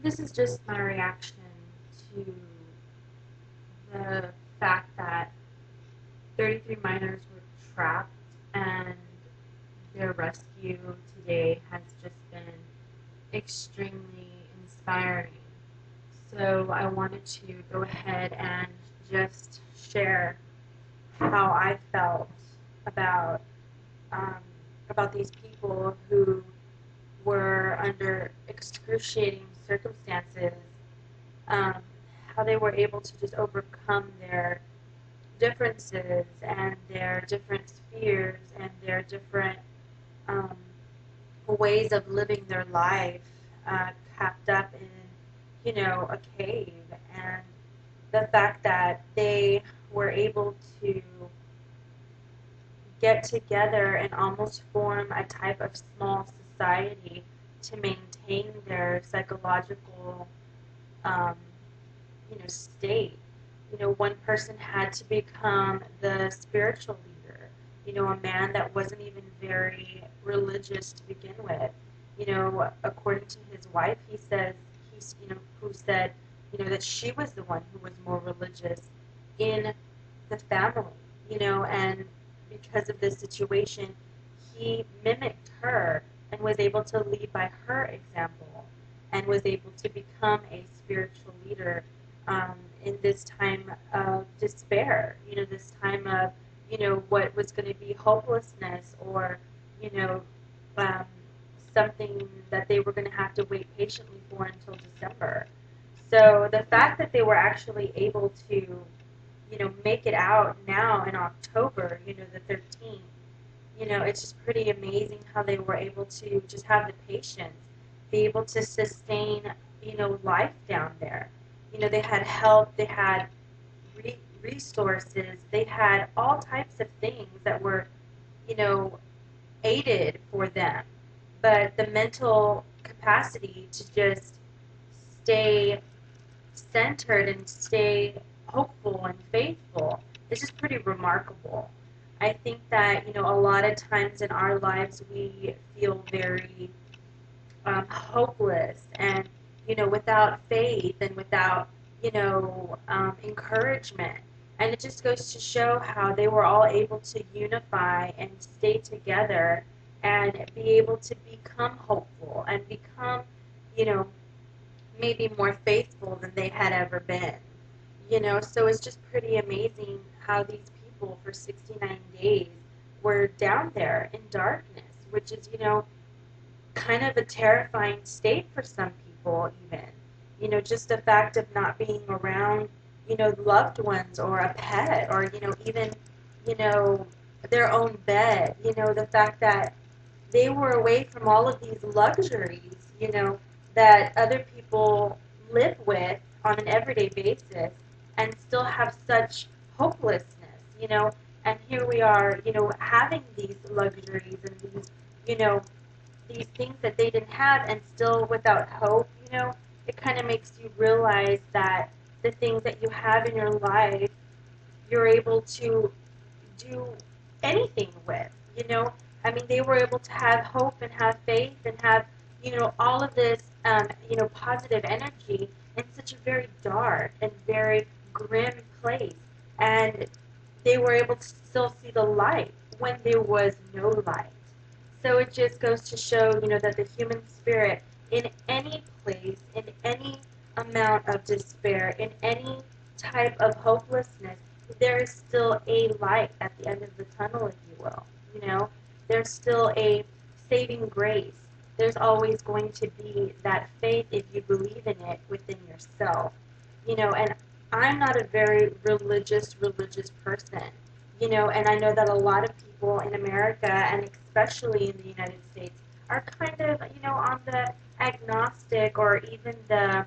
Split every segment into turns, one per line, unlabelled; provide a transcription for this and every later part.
This is just my reaction to the fact that 33 miners were trapped and their rescue today has just been extremely inspiring. So I wanted to go ahead and just share how I felt about um, about these people who were under excruciating circumstances, um, how they were able to just overcome their differences and their different fears and their different um, ways of living their life, capped up in, a cave. And the fact that they were able to get together and almost form a type of small society to maintain their psychological um, state. One person had to become the spiritual leader. A man that wasn't even very religious to begin with. According to his wife, he says who said, that she was the one who was more religious in the family. And because of this situation, he mimicked her and was able to lead by her example and was able to become a spiritual leader in this time of despair, this time of, what was going to be hopelessness or, you know, um, something that they were going to have to wait patiently for until December. So the fact that they were actually able to, make it out now in October, the 13th, it's just pretty amazing how they were able to just have the patience, be able to sustain, life down there. They had help, they had resources, they had all types of things that were, you know, aided for them. But the mental capacity to just stay centered and stay hopeful and faithful is just pretty remarkable. I think that, a lot of times in our lives we feel very hopeless and, without faith and without, encouragement. And it just goes to show how they were all able to unify and stay together and be able to become hopeful and become, you know, maybe more faithful than they had ever been. So it's just pretty amazing how these people for 69 days were down there in darkness, which is, kind of a terrifying state for some people, even. Just the fact of not being around, loved ones or a pet or, even, you know, their own bed. The fact that they were away from all of these luxuries, that other people live with on an everyday basis and still have such hopelessness, and here we are, having these luxuries and these things that they didn't have and still without hope, it kind of makes you realize that the things that you have in your life, you're able to do anything with, I mean, they were able to have hope and have faith and have, all of this, positive energy in such a very dark and very grim place. And they were able to still see the light when there was no light. So it just goes to show, that the human spirit in any place, in any amount of despair, in any type of hopelessness, there is still a light at the end of the tunnel, if you will. There's still a saving grace. There's always going to be that faith if you believe in it within yourself. And I'm not a very religious person, and I know that a lot of people in America and especially in the United States are kind of, on the agnostic or even the,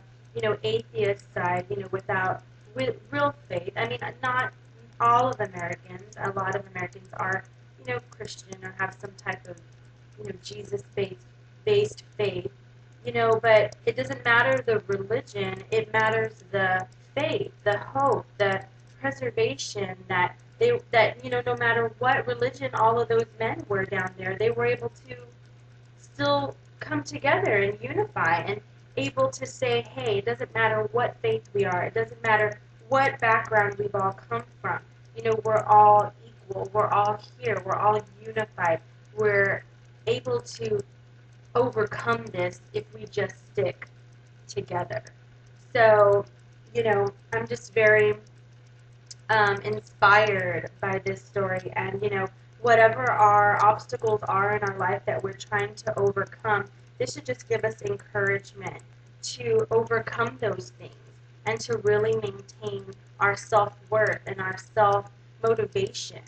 atheist side, without real faith. I mean, not all of Americans. A lot of Americans are, Christian or have some type of, Jesus-based faith, but it doesn't matter the religion. It matters the faith, the hope, the preservation that no matter what religion all of those men were down there, they were able to still come together and unify and able to say, hey, it doesn't matter what faith we are, it doesn't matter what background we've all come from. You know, we're all equal, we're all here, we're all unified. We're able to overcome this if we just stick together. So, you know, I'm just very inspired by this story. And, you know, whatever our obstacles are in our life that we're trying to overcome, this should just give us encouragement to overcome those things and to really maintain our self-worth and our self-motivation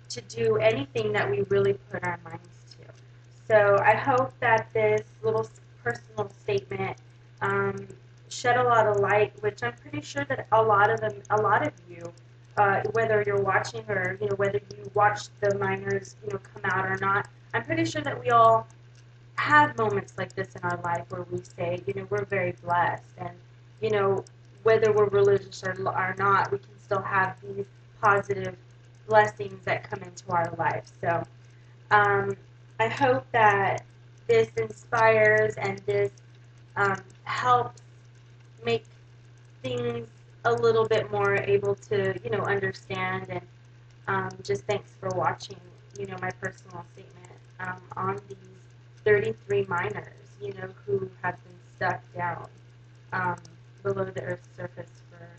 to do anything that we really put our minds to. So I hope that this little personal statement um, shed a lot of light, which I'm pretty sure that a lot of you, whether you're watching or you know whether you watch the miners come out or not, I'm pretty sure that we all have moments like this in our life where we say we're very blessed, and you know whether we're religious or not, we can still have these positive blessings that come into our life. So um, I hope that this inspires and this helps make things a little bit more able to, understand. And just thanks for watching, my personal statement on these 33 miners, who have been stuck down um, below the Earth's surface for